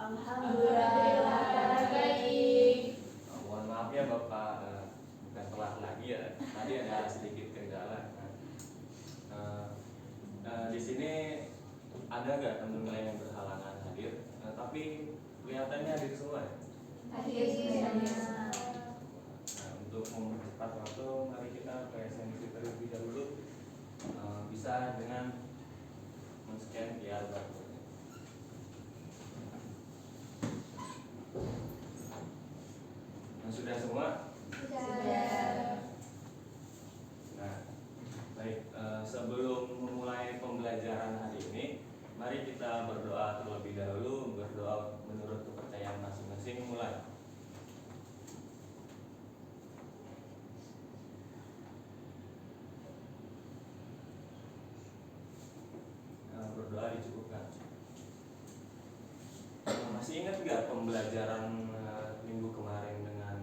Alhamdulillah kabar baik. Mohon maaf ya Bapak, bukan telat lagi ya. Tadi ada sedikit kendala. Di sini ada nggak teman lain yang berhalangan hadir? Tapi kelihatannya hadir semua ya. Hadir semuanya. Untuk mempercepat waktu, mari kita ke esensi terlebih dahulu. Bisa dengan men-scan QR barcode. Sudah semua? Sudah. Nah, baik. Sebelum memulai pembelajaran hari ini, mari kita berdoa terlebih dahulu. Berdoa menurut kepercayaan masing-masing. Mulai. Berdoa dicukupkan. Masih ingat nggak pembelajaran minggu kemarin dengan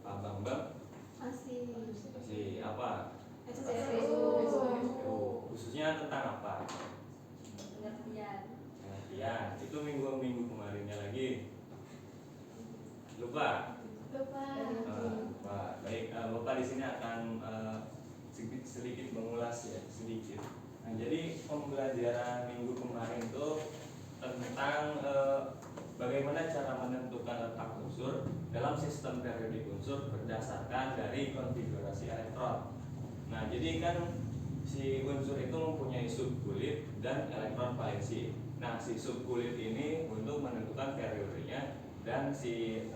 Pak Bambang? Masih Apa? SPU. Khususnya tentang apa? Pengertian. Pengertian. Itu minggu kemarinnya lagi. Lupa? Lupa. Baik, Bapak di sini akan sedikit mengulas ya, sedikit. Nah, jadi pembelajaran minggu kemarin itu tentang bagaimana cara menentukan letak unsur dalam sistem periodik unsur berdasarkan dari konfigurasi elektron. Nah, jadi kan si unsur itu mempunyai subkulit dan elektron valensi. Nah, si subkulit ini untuk menentukan periodenya dan si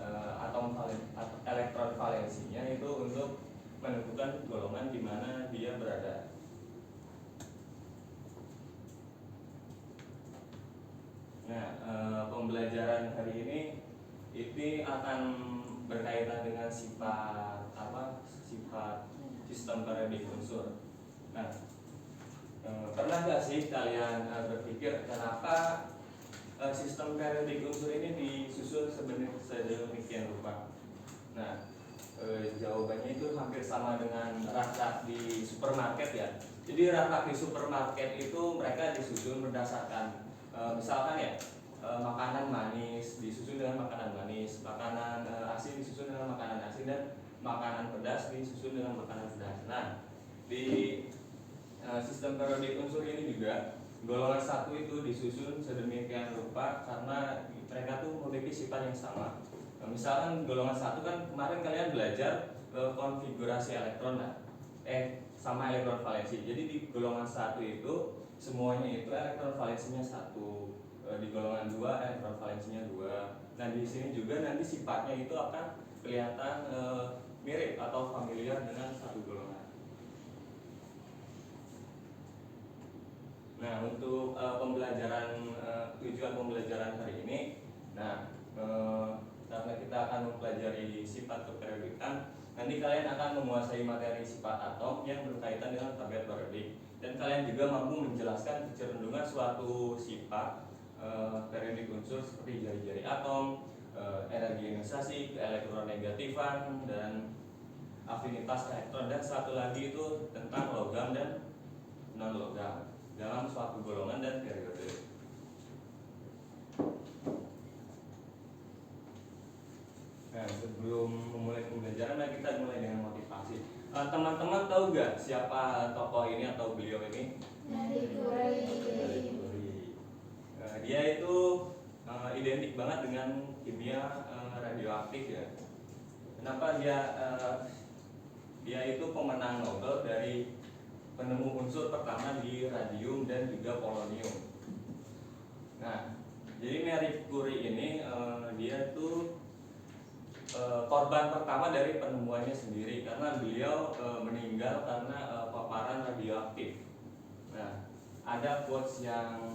elektron valensinya itu untuk menentukan golongan di mana dia berada. Nah, pembelajaran hari ini akan berkaitan dengan sifat sistem periodik unsur. Nah, pernah nggak sih kalian berpikir kenapa sistem periodik unsur ini disusun sedemikian rupa? Nah, jawabannya itu hampir sama dengan rak-rak di supermarket ya. Jadi rak-rak di supermarket itu mereka disusun berdasarkan misalkan ya, makanan manis disusun dengan makanan manis, makanan asin disusun dengan makanan asin, dan makanan pedas disusun dengan makanan pedas. Nah, di sistem periodik unsur ini juga golongan satu itu disusun sedemikian rupa karena mereka tuh memiliki sifat yang sama. Misalkan golongan satu kan kemarin kalian belajar konfigurasi elektron sama elektron valensi. Jadi di golongan satu itu semuanya itu elektron valensinya satu, di golongan 2 elektron valensinya 2. Nah, di sini juga nanti sifatnya itu akan kelihatan mirip atau familiar dengan satu golongan. Nah, untuk tujuan pembelajaran hari ini, karena kita akan mempelajari sifat keperiodikan, nanti kalian akan menguasai materi sifat atom yang berkaitan dengan tabiat periodik, dan kalian juga mampu menjelaskan kecenderungan suatu sifat periodik unsur seperti jari-jari atom, energi ionisasi, keelektronegatifan, dan afinitas elektron, dan satu lagi itu tentang logam dan non logam dalam suatu golongan dan periode. Nah, sebelum memulai pembelajaran, kita mulai dengan motivasi. Teman-teman tahu nggak siapa tokoh ini atau beliau ini? Marie Curie. Dia itu identik banget dengan kimia radioaktif ya. Kenapa dia itu pemenang Nobel dari penemu unsur pertama di radium dan juga polonium. Nah, jadi Marie Curie ini dia itu korban pertama dari penemuannya sendiri karena beliau meninggal karena paparan radioaktif. Nah, ada quotes yang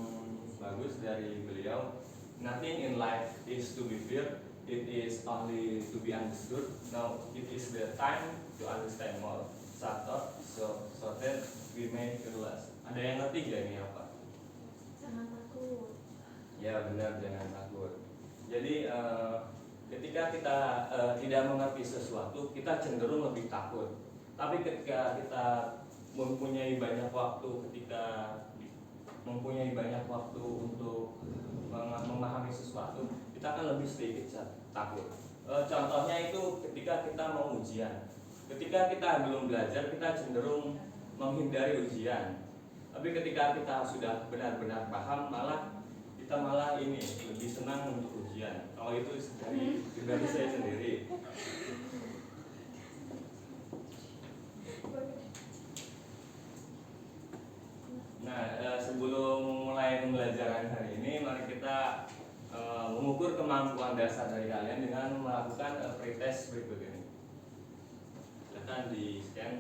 bagus dari beliau. Nothing in life is to be feared, it is only to be understood. Now it is the time to understand more. So that we may fearless. Ada yang ngerti gak ini apa? Jangan takut. Ya benar, jangan takut. Jadi ketika kita tidak mengerti sesuatu, kita cenderung lebih takut. Tapi ketika kita mempunyai banyak waktu ketika mempunyai banyak waktu untuk memahami sesuatu, kita akan lebih sedikit takut. Contohnya itu ketika kita mau ujian. Ketika kita belum belajar, kita cenderung menghindari ujian. Tapi ketika kita sudah benar-benar paham, kita malah ini lebih senang untuk ujian. Kalau itu dari saya sendiri. Nah, sebelum mulai pembelajaran hari ini, mari kita mengukur kemampuan dasar dari kalian dengan melakukan pretest berikut ini. Silakan di scan.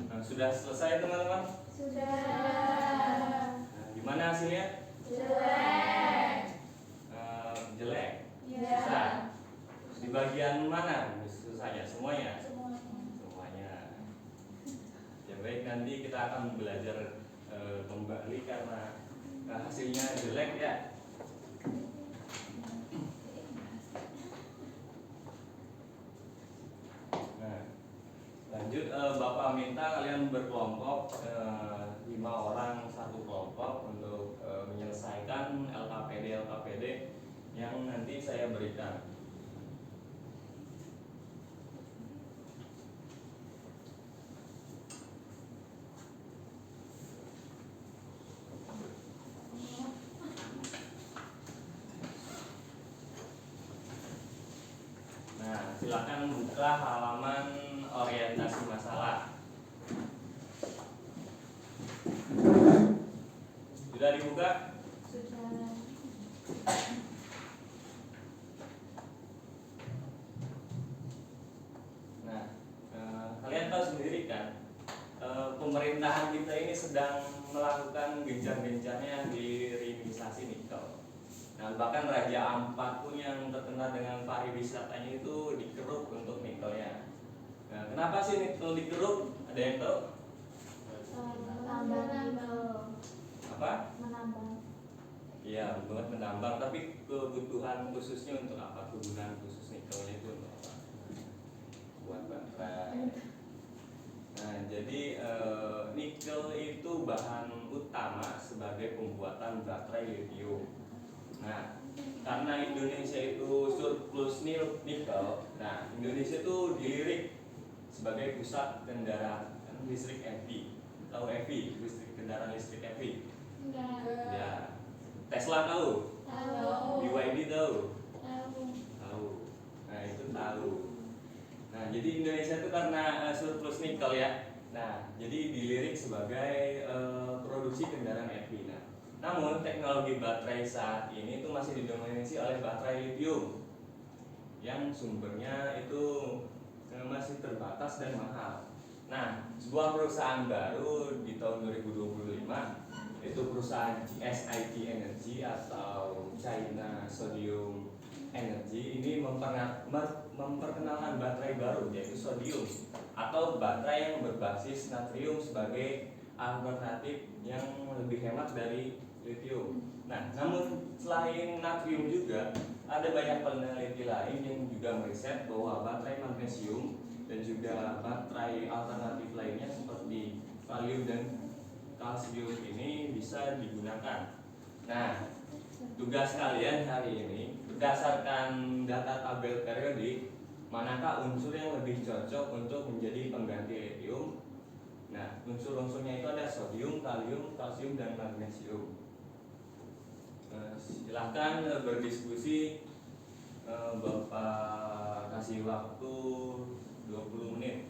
Nah, sudah selesai teman-teman? Sudah. Nah, gimana hasilnya? Jelek. Jelek. Ya. Susah. Di bagian mana susahnya? Semuanya. Semuanya. Ya baik, nanti kita akan belajar kembali karena hasilnya jelek ya. Nah, lanjut, Bapak minta kalian berkelompok 5 orang satu kelompok untuk menyelesaikan LKPD yang nanti saya berikan. Nah, silakan buka halaman orientasi masalah. Sudah dibuka? Sudah. Nah, kalian tahu sendiri kan, pemerintahan kita ini sedang melakukan gencar-gencarnya hilirisasi nikel. Nah, bahkan Raja Ampat pun yang terkenal dengan pariwisatanya itu dikeruk untuk nikelnya. Nah, kenapa sih nikel dikeruk? Ada yang tahu? Menambang. Apa? Menambang. Iya, buat menambang, tapi kebutuhan khususnya untuk apa? Kegunaan khusus nikelnya itu untuk apa? Buat baterai. Nah, jadi nikel itu bahan utama sebagai pembuatan baterai lithium. Nah, karena Indonesia itu surplus nikel, nah Indonesia itu dilirik sebagai pusat kendaraan listrik EV. Tahu EV? Kendaraan listrik EV? Enggak. Ya. Tesla tahu? Tahu. BYD tahu? Tahu. Tahu. Nah, itu tahu. Nah, jadi Indonesia itu karena surplus nikel ya. Nah, jadi dilirik sebagai produksi kendaraan EV. Nah, namun teknologi baterai saat ini itu masih didominasi oleh baterai lithium yang sumbernya itu masih terbatas dan mahal. Nah, sebuah perusahaan baru di tahun 2025 itu perusahaan CSIT Energy atau China Sodium Energy ini memperkenalkan baterai baru yaitu sodium atau baterai yang berbasis natrium sebagai alternatif yang lebih hemat dari lithium. Nah, namun selain natrium juga ada banyak peneliti lain yang juga meriset bahwa baterai magnesium dan juga baterai alternatif lainnya seperti kalium dan kalsium ini bisa digunakan. Nah, tugas kalian hari ini berdasarkan data tabel periodik, manakah unsur yang lebih cocok untuk menjadi pengganti lithium? Nah, unsur-unsurnya itu ada sodium, kalium, kalsium, dan magnesium. Silahkan berdiskusi. Bapak kasih waktu 20 menit.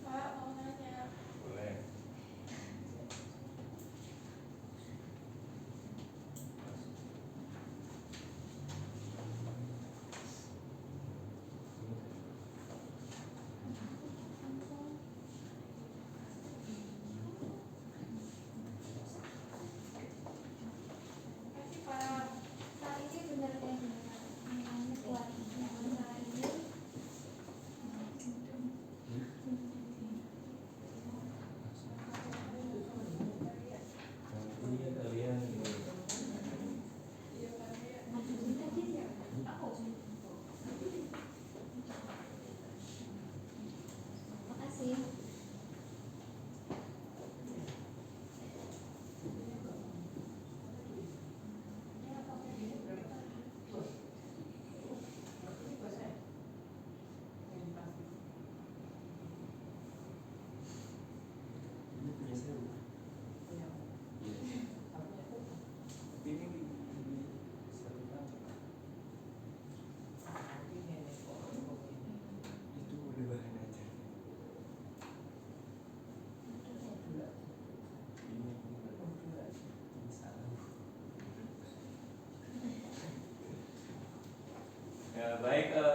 Pak, mau nanya. Boleh. Kasih Pak. Saat ini benar kayak gimana?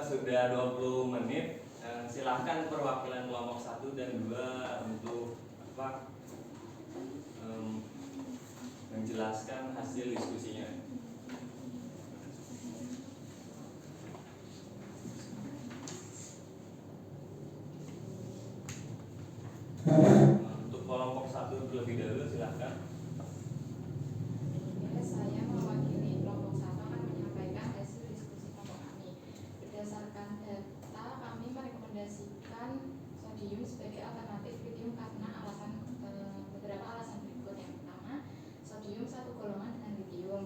sudah 20 menit. Silahkan perwakilan kelompok 1 dan 2 untuk apa? Menjelaskan hasil diskusinya. Untuk kelompok 1 terlebih dahulu silahkan. Saya mewakili kelompok 1 akan menyampaikan hasil diskusi kelompok kami. Berdasarkan data, kami merekomendasikan sodium sebagai alternatif lithium karena beberapa alasan berikut. Yang pertama, sodium satu golongan dengan lithium.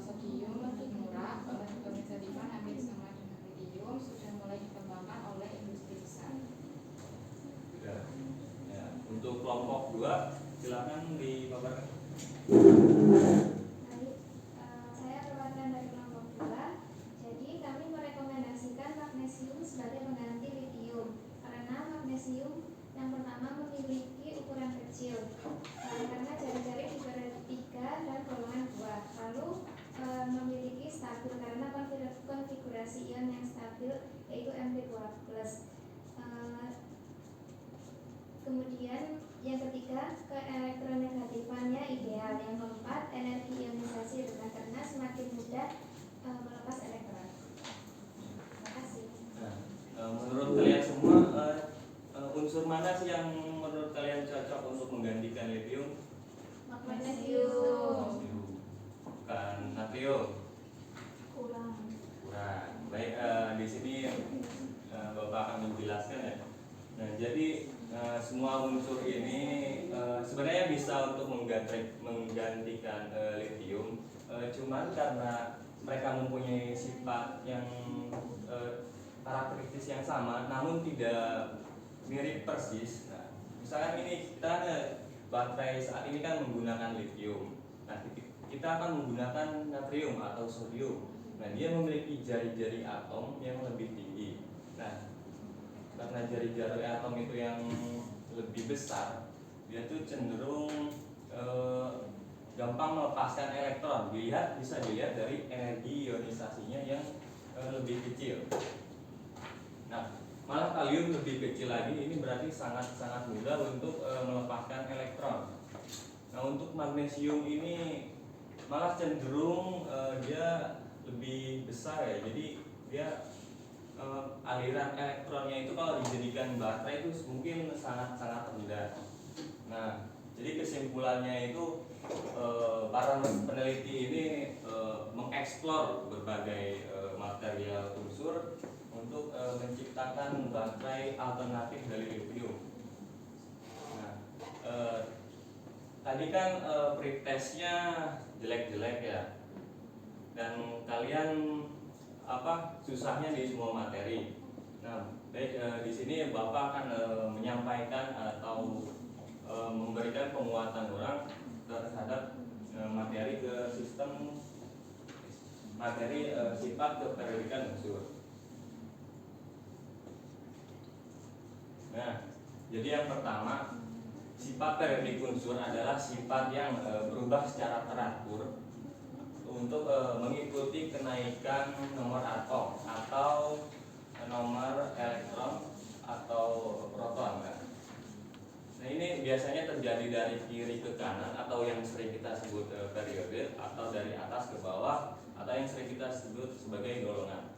Sodium lebih murah, pengefektifan hampir sama dengan lithium, sudah mulai dikembangkan oleh industri besar. Ya, untuk kelompok 2 silakan dipaparkan. Baik, saya perwakilan dari kelompok 2. Jadi kami merekomendasikan magnesium sebagai pengganti litium karena magnesium yang pertama memiliki ukuran kecil, karena jari-jari diberi 3 dan golongan 2, lalu memiliki stabil karena konfigurasi ion yang stabil yaitu Mp2+. Kemudian yang ketiga, keelektronegatifannya ideal. Yang keempat, energi ionisasi rendah karena semakin mudah melepas elektron. Terima kasih. Menurut kalian semua, unsur mana sih yang menurut kalian cocok untuk menggantikan lithium? Magnesium. Bukan natrium. Kurang. Baik, di sini Bapak akan menjelaskan ya. Nah, jadi semua unsur ini sebenarnya bisa untuk menggantikan lithium, cuman karena mereka mempunyai sifat yang karakteristik yang sama, namun tidak mirip persis. Nah, misalkan ini kita baterai saat ini kan menggunakan lithium. Nah, kita akan menggunakan natrium atau sodium. Nah, dia memiliki jari-jari atom yang lebih tinggi. Nah, karena jari-jari atom itu yang lebih besar, dia tuh cenderung gampang melepaskan elektron. Bisa dilihat dari energi ionisasinya yang lebih kecil. Nah, malah kalium lebih kecil lagi, ini berarti sangat mudah untuk melepaskan elektron. Nah, untuk magnesium ini malah cenderung dia lebih besar ya. Jadi dia aliran elektronnya itu kalau dijadikan baterai itu mungkin sangat rendah. Nah, jadi kesimpulannya itu para peneliti ini mengeksplor berbagai material unsur untuk menciptakan baterai alternatif dari lithium. Nah, tadi kan pretestnya jelek-jelek ya, dan kalian susahnya di semua materi. Nah, baik, di sini Bapak akan menyampaikan atau memberikan penguatan orang terhadap materi ke sistem materi sifat keperiodikan unsur. Nah, jadi yang pertama, sifat periodik unsur adalah sifat yang berubah secara teratur untuk mengikuti kenaikan nomor atom atau nomor elektron atau proton. Nah, ini biasanya terjadi dari kiri ke kanan atau yang sering kita sebut periode, atau dari atas ke bawah atau yang sering kita sebut sebagai golongan.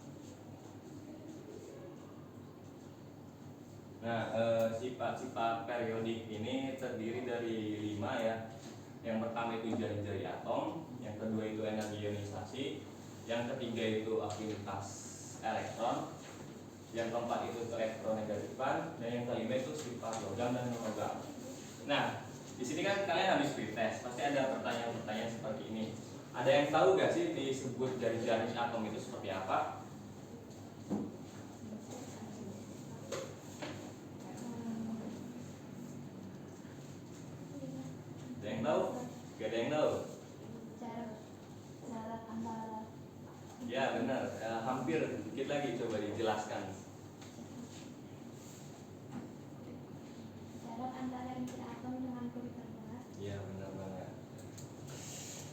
Nah, sifat-sifat periodik ini terdiri dari 5 ya. Yang pertama itu jari-jari atom, yang kedua itu energi ionisasi, yang ketiga itu afinitas elektron, yang keempat itu elektronegatifan, dan yang kelima itu sifat logam dan non-logam. Nah, di sini kan kalian habis pretest, pasti ada pertanyaan-pertanyaan seperti ini. Ada yang tahu gak sih disebut jari-jari atom itu seperti apa? Ada yang tahu? Gak ada yang tahu? Jarak antara. Ya benar, hampir dikit lagi, coba dijelaskan. Jarak antara inti atom dengan kulit terbelah. Iya benar banget.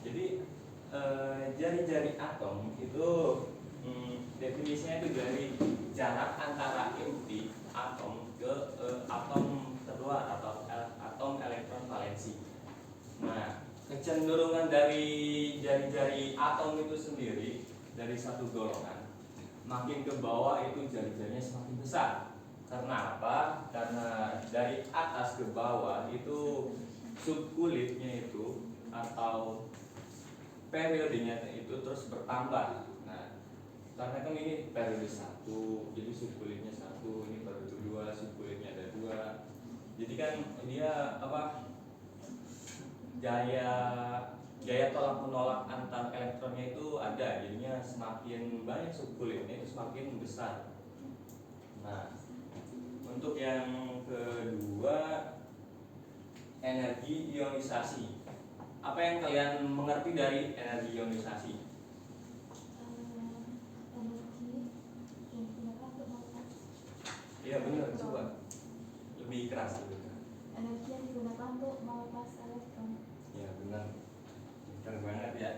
Jadi jari-jari atom itu definisinya itu dari jarak antara inti atom ke atom terluar atau atom elektron valensi. Nah, kecenderungan dari jari-jari atom itu sendiri dari satu golongan makin ke bawah itu jari-jarinya semakin besar. Karena apa? Karena dari atas ke bawah itu subkulitnya itu atau periodenya itu terus bertambah. Nah, karena kan ini periode 1, jadi subkulitnya 1, ini periode 2, subkulitnya ada 2. Jadi kan dia apa? Gaya tolak menolak antar elektronnya itu ada, jadinya semakin banyak subkulitnya itu semakin besar. Nah, untuk yang kedua, energi ionisasi. Apa yang kalian mengerti dari energi ionisasi? Iya benar, coba lebih keras gitu. Energi yang digunakan untuk melepas elektron. Ya benar, benar banget ya.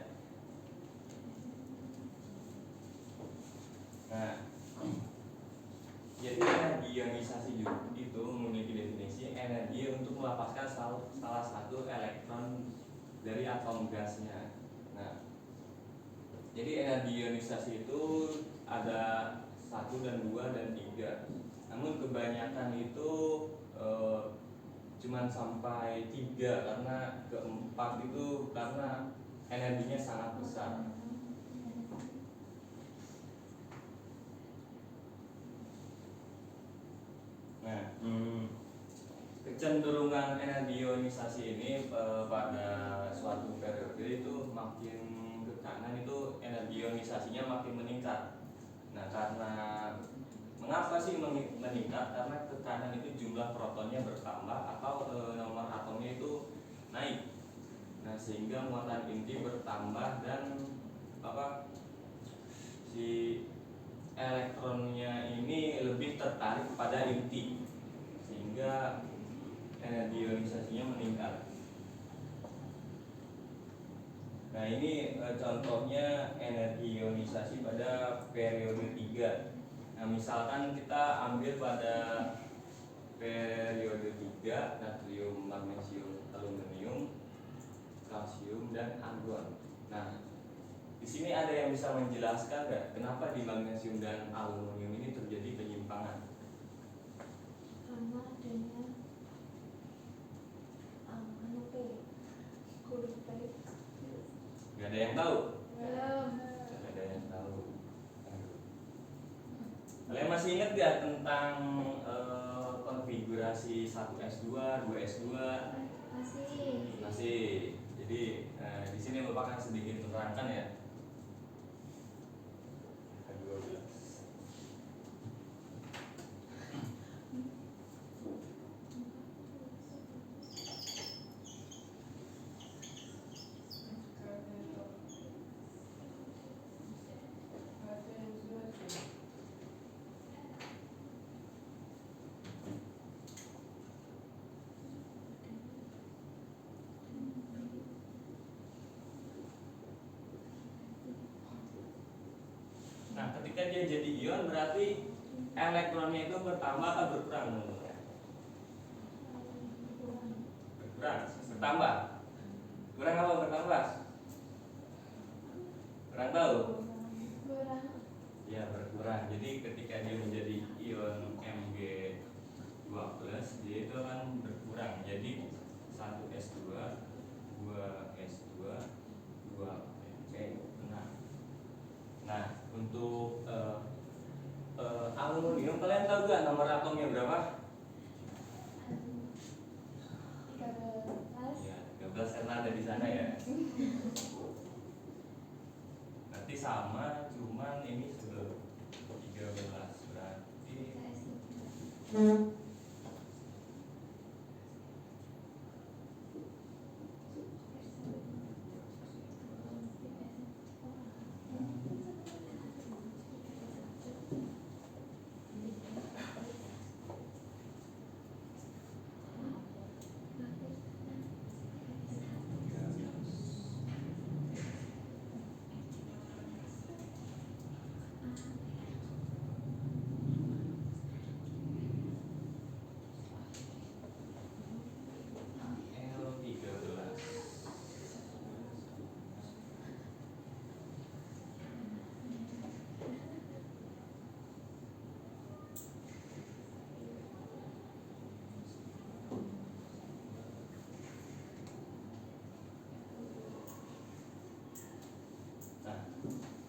Nah, jadi energi ionisasi itu memiliki definisi energi untuk melepaskan salah satu elektron dari atom gasnya. Nah, jadi energi ionisasi itu ada 1 dan 2 dan 3. Namun kebanyakan itu cuman sampai 3 karena keempat itu karena energinya sangat besar. Nah, kecenderungan energi ionisasi ini pada suatu periode itu makin ke kanan itu energi ionisasinya makin meningkat. Nah, karena mengapa sih meningkat? Karena ke kanan itu jumlah protonnya bertambah atau nomor atomnya itu naik. Nah, sehingga muatan inti bertambah dan si elektronnya ini lebih tertarik pada inti, sehingga energi ionisasinya meningkat. Nah, ini contohnya energi ionisasi pada periode 3. Nah, misalkan kita ambil pada periode 3 natrium, magnesium, aluminium, kalsium dan argon. Nah, di sini ada yang bisa menjelaskan nggak kenapa di magnesium dan aluminium ini terjadi penyimpangan? Karena adanya Nggak ada yang tahu? belum. Nggak ada yang tahu. Kalian masih ingat nggak tentang konfigurasi 1s2, 2s2? Masih. Jadi di sini Bapak akan sedikit menerangkan ya. Nah, ketika dia jadi ion berarti elektronnya itu bertambah atau berkurang? Berkurang, bertambah. Kurang apa bertambah? Kurang tahu? Ya, berkurang. Jadi ketika dia menjadi ion Mg2+, dia itu akan berkurang. Jadi 1s2, 2s2, 2Mg. Nah, untuk aluminium kalian tahu gak nomor atomnya berapa? 13. Ya, 13 karena ada di sana ya. Nanti sama, cuman ini sudah 13 berarti.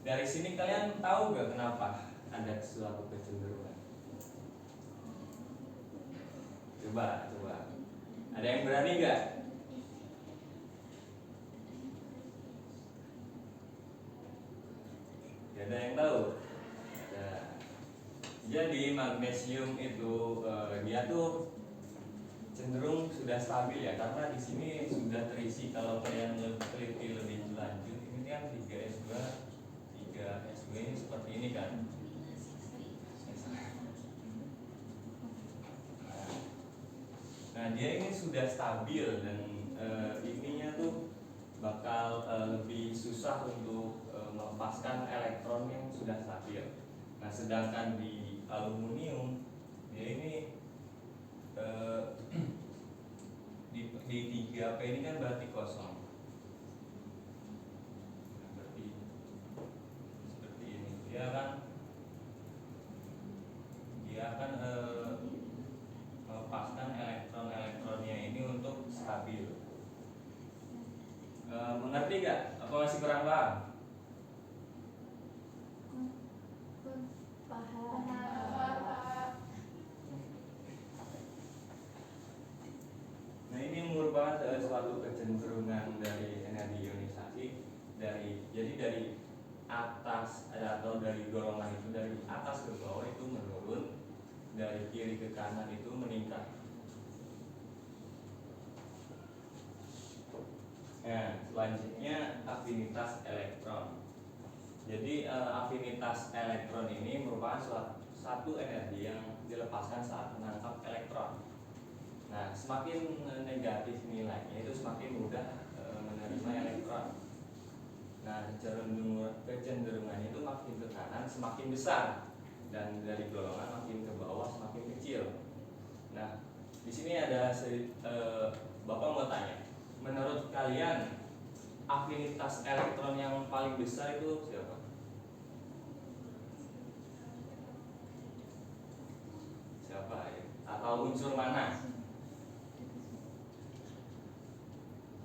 Dari sini kalian tahu gak kenapa ada suatu kecenderungan? Coba. Ada yang berani gak? Gak ada yang tahu. Ada. Jadi magnesium itu dia tuh cenderung sudah stabil ya, karena di sini sudah terisi. Kalau kalian teliti lebih lanjut, ini kan 3S2 ini seperti ini kan. Nah dia ini sudah stabil dan ininya tuh bakal lebih susah untuk melepaskan elektron yang sudah stabil. Nah sedangkan di aluminium dia ini di 3P ini kan berarti kosong. Seperti ini. Dia akan melepaskan elektron-elektronnya ini untuk stabil. Mengerti gak? Apa masih kurang paham? Nah ini merupakan suatu kecenderungan dari energi ionisasi dari atas atau dari golongan itu dari atas ke bawah itu menurun, dari kiri ke kanan itu meningkat. Nah selanjutnya afinitas elektron. Jadi afinitas elektron ini merupakan satu energi yang dilepaskan saat menangkap elektron. Nah, semakin negatif nilainya itu semakin mudah menerima elektron. Nah, kecenderungannya itu makin ke kanan semakin besar dan dari golongan makin ke bawah semakin kecil. Nah, di sini ada Bapak mau tanya, menurut kalian afinitas elektron yang paling besar itu siapa? Siapa ya? Atau unsur mana?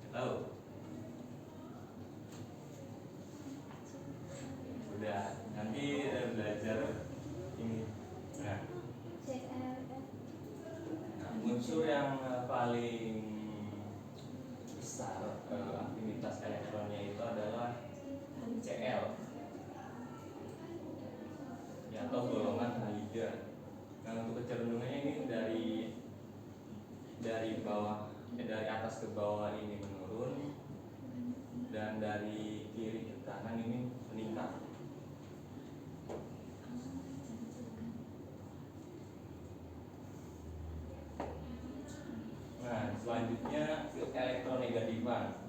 Tahu? Udah, nanti belajar ini. Nah, unsur yang paling besar afinitas elektronnya itu adalah Cl, ya, atau golongan halida. Nah untuk kecenderungannya ini dari bawah dari atas ke bawah ini menurun dan dari kiri ke kanan ini meningkat. Nah selanjutnya elektronegatifan.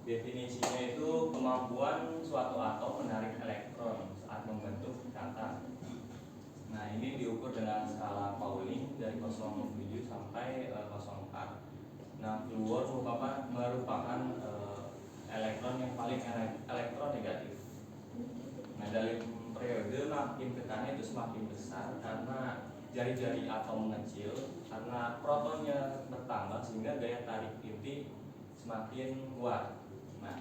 Definisinya itu kemampuan suatu atom menarik elektron saat membentuk ikatan. Nah ini diukur dengan skala Pauling dari 0,7 sampai 0,4. Nah fluor merupakan elektron yang paling elektronegatif. Nah dalam periode makin ke kanan itu semakin besar karena jari-jari atom mengecil, karena protonnya bertambah sehingga daya tarik inti semakin kuat. Nah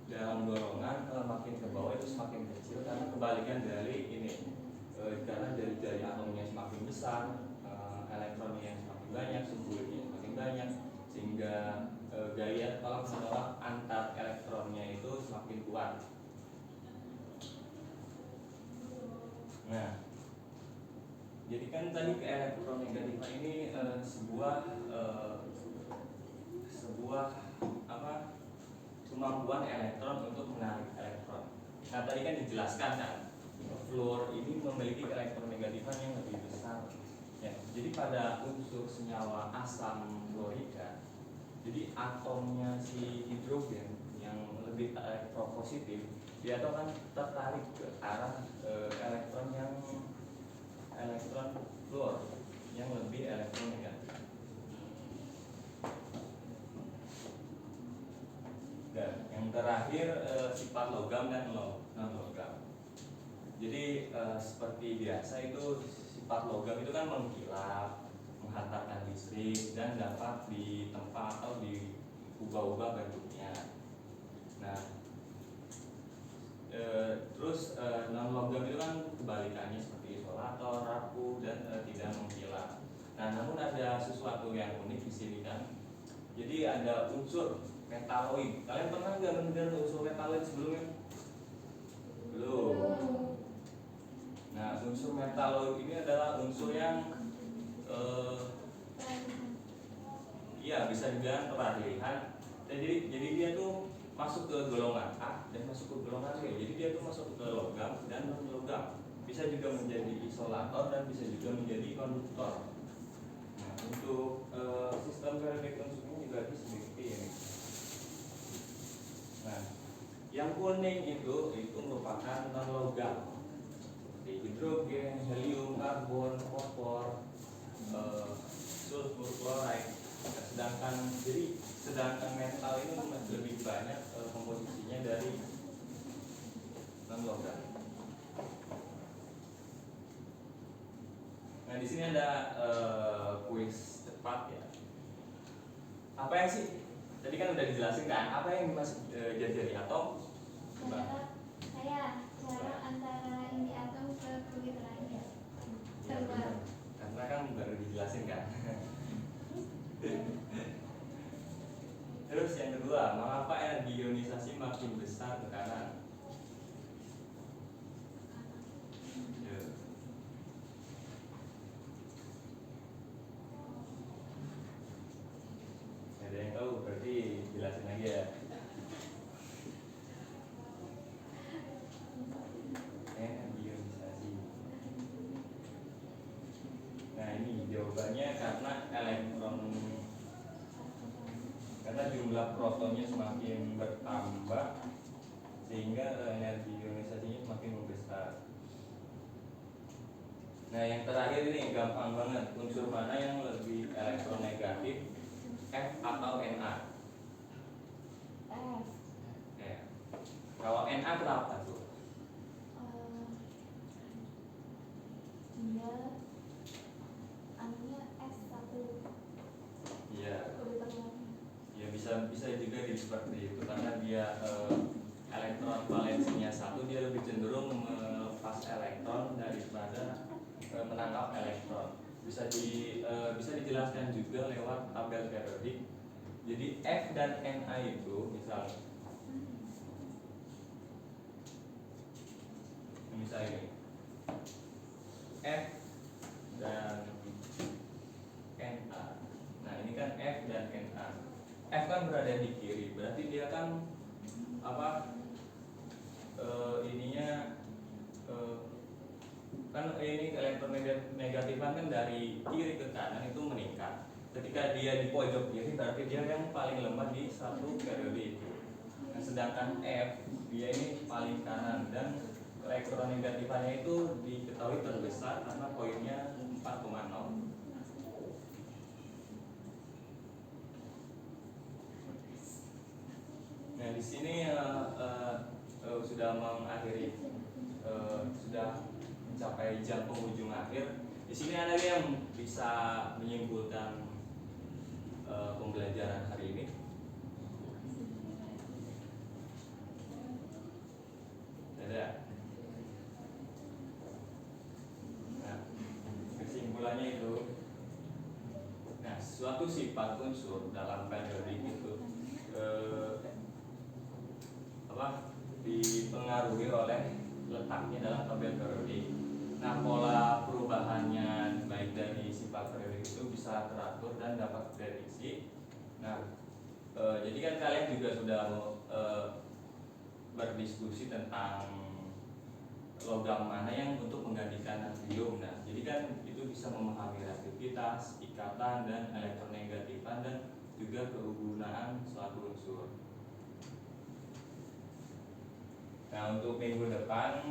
dalam dorongan makin ke bawah itu semakin kecil karena kebalikan dari ini. Karena dari jari atomnya semakin besar, elektronnya semakin banyak, suhunya semakin banyak, sehingga gaya tolak menolak antar elektronnya itu semakin kuat. Nah, jadi kan tadi ke elektronegatifan ini sebuah kemampuan elektron untuk menarik elektron. Nah tadi kan dijelaskan kan, fluor ini memiliki elektronegatifan yang lebih besar. Ya, jadi pada unsur senyawa asam fluorida, jadi atomnya si hidrogen yang lebih elektropositif, dia tuh kan tertarik ke arah elektron fluor yang lebih elektronegatif. Dan yang terakhir sifat logam dan non logam. Jadi seperti biasa itu sifat logam itu kan mengkilap, menghantarkan listrik dan dapat ditempa atau diubah-ubah bentuknya. Nah Terus non logam itu kan kebalikannya seperti isolator, rapuh, dan tidak mengkilat. Nah, namun ada sesuatu yang unik di sini kan. Jadi ada unsur metaloid. Kalian pernah nggak mendengar unsur metaloid sebelumnya? Belum. Nah, unsur metaloid ini adalah unsur yang iya bisa dibilang peralihan. Jadi dia tuh masuk ke golongan A dan masuk ke golongan B. Jadi dia tuh masuk ke logam dan non logam. Bisa juga menjadi isolator dan bisa juga menjadi konduktor. Nah, untuk sistem periodik unsur ini juga seperti ini. Nah, yang kuning itu merupakan non logam seperti hidrogen, helium, karbon, fosfor, sulfur, klorida. Sedangkan metal ini lebih banyak komposisinya dari non logam. Nah, di sini ada kuis cepat ya. Apa yang sih? Tadi kan udah dijelasin kan, apa yang dimaksud jadi atom? Jarak antara inti atom ke kulit terakhir keluar. Karena kan baru dijelasin kan. Terus yang kedua, mengapa energi ionisasi makin besar ke kanan? Ada yang tahu? Berarti jelasin lagi ya. Energi ionisasi. Nah, ini jawabannya karena jumlah protonnya semakin bertambah sehingga energi ionisasinya semakin membesar. Nah, yang terakhir ini gampang banget. Unsur mana yang lebih elektronegatif, F atau Na? F. Ya. Kalau Na kenapa tuh? Dia anunya S1. Iya. Urutannya. Ya bisa juga seperti itu karena dia elektron valensinya 1, dia lebih cenderung melepas elektron daripada menangkap elektron. Bisa dijelaskan juga lewat tabel periodik. Jadi F dan Na itu misalnya ini F dan Na. Nah, ini kan F dan Na. F kan berada di kiri, berarti dia kan kan ini elektronegatifan kan dari kiri ke kanan itu meningkat. Ketika dia di pojok kiri berarti dia yang paling lemah di satu periode itu. Nah, sedangkan F dia ini paling kanan dan elektronegatifannya itu diketahui terbesar karena poinnya 4,0. Nah, di sini sudah mengakhiri, sudah mencapai jam penghujung akhir. Di sini ada yang bisa menyimpulkan pembelajaran hari ini. Ada. Nah, kesimpulannya itu, nah, suatu sifat unsur dalam periodik itu dipengaruhi oleh letaknya dalam tabel periodik. Nah, pola perubahannya baik dari sifat periodik itu bisa teratur dan dapat diprediksi. Nah, jadi kan kalian juga sudah berdiskusi tentang logam mana yang untuk menggantikan natrium. Nah, jadi kan itu bisa memahami reaktivitas, ikatan, dan elektronegatifan dan juga kegunaan suatu unsur. Nah, untuk minggu depan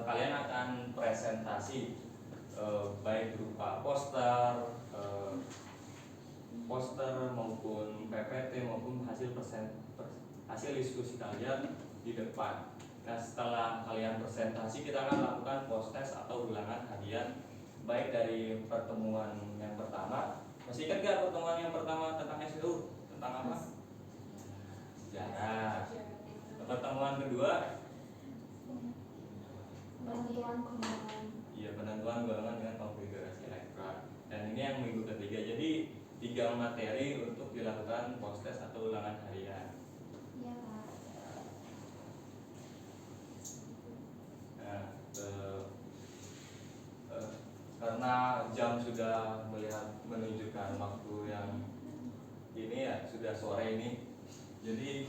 kalian akan presentasi baik berupa poster maupun PPT maupun hasil diskusi kalian di depan. Nah, setelah kalian presentasi kita akan lakukan post-test atau ulangan harian baik dari pertemuan yang pertama. Masih ingat gak pertemuan yang pertama tentang SPU? Tentang apa? Sejarah. Pertemuan kedua penentuan golongan. Iya, penentuan golongan dengan konfigurasi elektron. Dan ini yang minggu ketiga. Jadi 3 materi untuk dilakukan post test atau ulangan harian. Iya Pak. Nah, karena jam sudah menunjukkan waktu yang ini ya, sudah sore ini. Jadi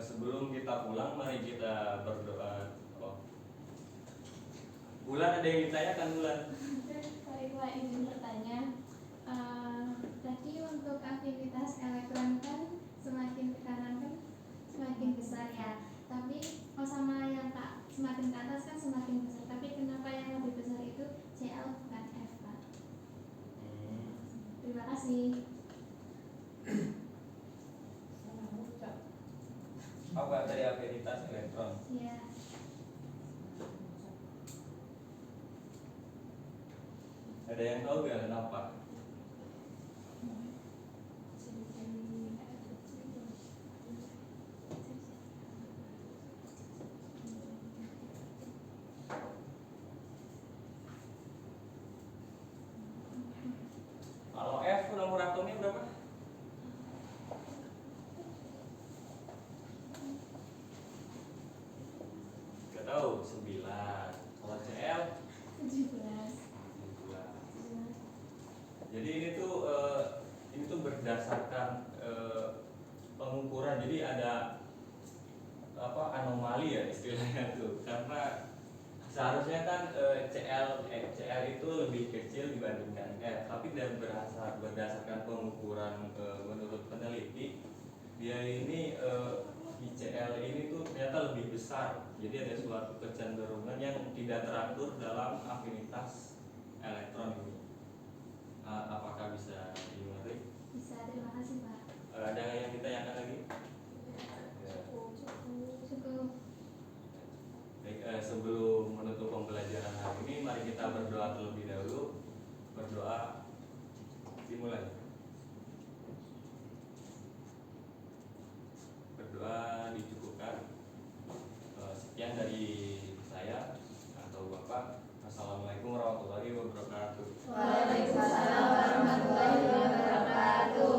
sebelum kita pulang, mari kita berdoa. Bulan, ada yang ditanyakan Bulan? Baiklah, izin bertanya. Tadi untuk aktivitas elektron kan semakin ke kanan kan semakin besar ya. Tapi sama yang semakin ke atas kan semakin besar. Tapi kenapa yang lebih besar itu CL bukan F Pak? Terima kasih. Apa tadi aktivitas elektron? Iya. Ada yang tahu nggak kenapa? Kalau F nomor atomnya berapa? Nggak tahu, 9. Kalau CL 17. 17. Jadi ini tuh berdasarkan pengukuran. Jadi ada anomali ya istilahnya tuh, karena seharusnya kan CL itu lebih kecil dibandingkan F, tapi berdasarkan pengukuran menurut peneliti, dia ini di CL ini tuh ternyata lebih besar. Jadi ada suatu kecenderungan yang tidak teratur dalam afinitas elektron ini. Apakah bisa dimengerti? Bisa, terima kasih Pak. Ada yang ditanyakan lagi? Cukup. Baik, sebelum menutup pembelajaran hari ini, mari kita berdoa terlebih dahulu. Berdoa dimulai. Berdoa dicukupkan. Sekian dari saya atau Bapak. Assalamualaikum warahmatullahi wabarakatuh. Waalaikumsalam warahmatullahi wabarakatuh.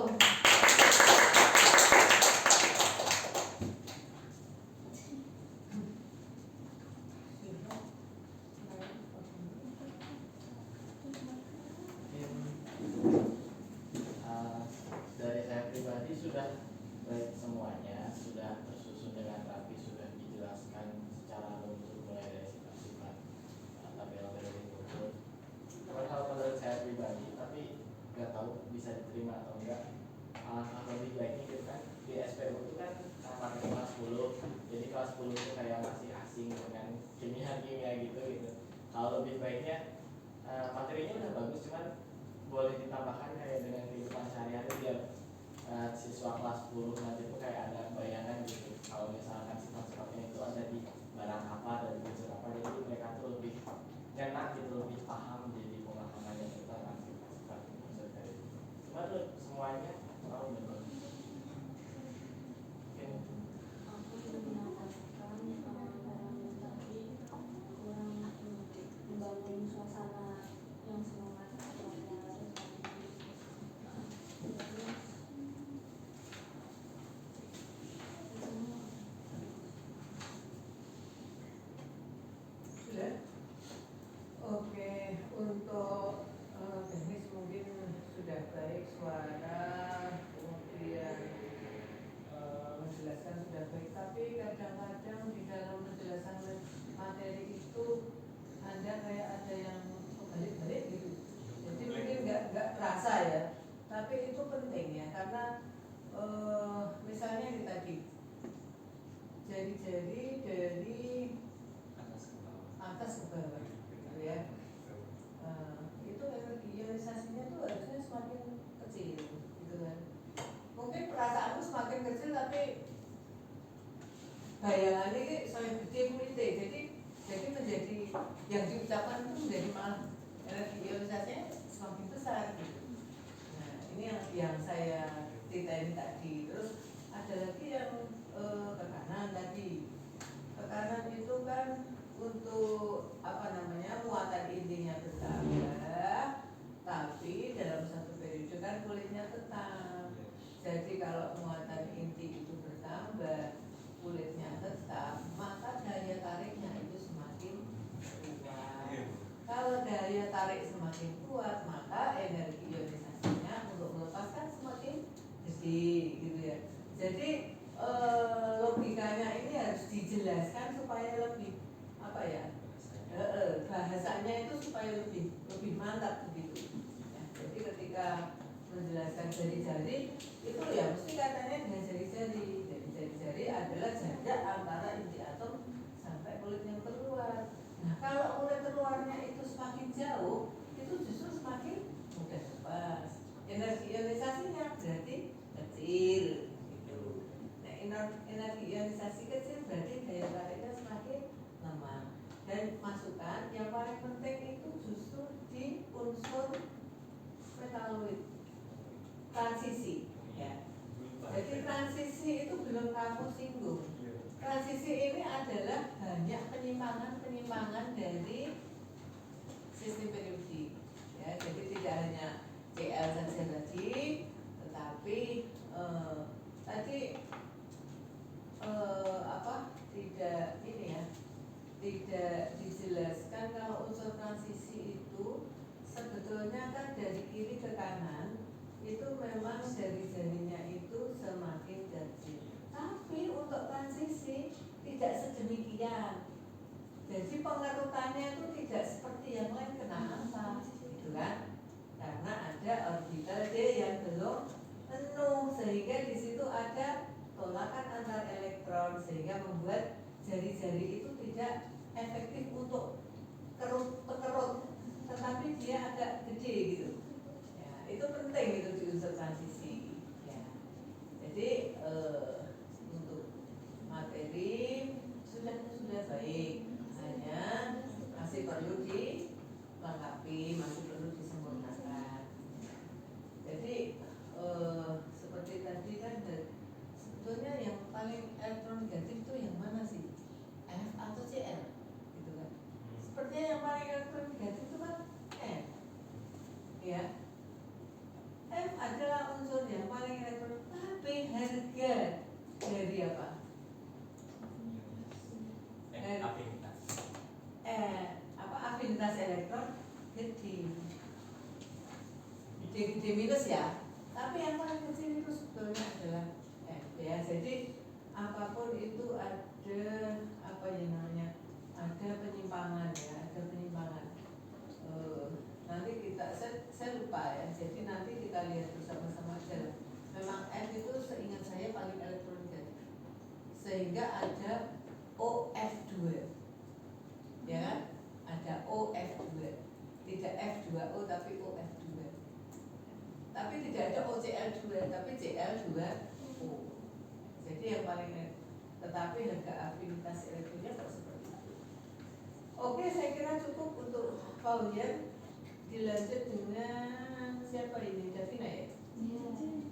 Dari saya pribadi sudah baik semuanya, sudah tersusun dengan rapi, sudah dijelaskan secara runtut mulai dari sifat-sifat tabel ukur. Kalau menurut saya pribadi, tapi nggak tahu bisa diterima atau enggak. Alangkah lebih baiknya gitu kan, di SPU itu kan materi kelas 10, jadi kelas 10 itu kayak masih asing dengan kimia gitu. Kalau lebih baiknya materinya udah bagus, cuman boleh ditambahkan kayak dengan kehidupan sehari-hari biar siswa kelas 10 nanti itu kayak ada bayangan gitu. Kalau misalkan sifat-sifatnya itu ada di barang apa dan unsur apa, jadi mereka tuh lebih enak gitu, lebih paham, jadi pemahamannya tentang sifat unsur tadi. Cuma tuh semuanya mau benar. Aku mengatakan barang tadi kurang membangun suasana yang semangat Sudah? Oke, untuk teknis mungkin sudah baik, suara, kemudian menjelaskan sudah baik, tapi kadang-kadang di dalam menjelaskan materi itu ada kayak ada yang balik-balik gitu. Jadi mungkin nggak terasa ya, tapi itu penting ya, karena misalnya ini tadi jari-jari dari atas ke bawah gitu ya. Itu energi ionisasinya tuh harusnya semakin kecil gitu kan. Mungkin perasaanku semakin kecil, tapi bayangannya ini semakin gede kulitnya, jadi menjadi yang diucapkan itu menjadi malah energi ionisasinya semakin besar gitu. Nah ini yang saya kita ini tadi. Terus ada lagi yang tekanan tadi. Tekanan itu kan untuk muatan intinya bertambah, tapi dalam satu periode kan kulitnya tetap. Jadi kalau muatan inti itu bertambah, kulitnya tetap, maka daya tariknya itu semakin kuat. Kalau daya tarik semakin kuat, maka energi ionisasinya untuk melepaskan semakin gede, gitu ya. Jadi logikanya ini harus dijelaskan supaya lebih bahasanya itu supaya lebih mantap begitu. Ya, jadi ketika menjelaskan jari-jari itu ya mesti katanya dengan jari-jari. Jadi jari-jari adalah jarak antara inti atom sampai kulit yang terluar. Nah kalau kulit terluarnya itu semakin jauh, itu justru semakin mudah lepas. Energi ionisasinya berarti kecil gitu. Nah energi ionisasi kecil berarti daya tariknya semakin lemah. Dan masukkan yang paling penting itu justru di unsur metaloid transisi ya. Jadi transisi itu belum kamu singgung. Transisi ini adalah banyak penyimpangan dari sistem periodik ya. Jadi tidak hanya CL saja tadi, tetapi tidak dijelaskan kalau unsur transisi itu sebetulnya kan dari kiri ke kanan itu memang jari-jarinya itu semakin kecil. Tapi untuk transisi tidak sedemikian. Jadi pengerutannya itu tidak seperti yang lain. Kenapa? Gitu kan? Karena ada orbital D yang belum penuh, sehingga di situ ada tolakan antar elektron sehingga membuat jari-jari itu tidak efektif untuk pekerut, tetapi dia agak gede gitu. Ya, itu penting itu di unsur transisi. Ya. Jadi untuk materi sudah baik, hanya masih perlu dilengkapi, masih perlu disempurnakan. Jadi seperti tadi kan sebetulnya yang paling elektron negatif itu yang mana sih? F atau Cl? Gitu kan? Sepertinya yang paling elektron negatif itu kan F. Ya. F adalah unsur yang paling elektron, tapi harga dari apa? Afinitas elektron gede minus ya. Tapi yang paling kecil itu sebetulnya adalah F ya. Jadi apapun itu ada ada penyimpangan ya, ada penyimpangan. Nanti saya lupa ya. Jadi nanti kita lihat bersama-sama aja. Memang F itu seingat saya paling elektronegatif. Sehingga ada OF2. Ya kan? Ada OF2. Tidak F2O tapi OF2. Tapi tidak ada OCl2 tapi Cl2O. Jadi yang paling tetapi harga afinitas elektronnya kok seperti itu. Oke, saya kira cukup untuk Paulian. Dilanjut dengan siapa ini? Davina ya? Iya.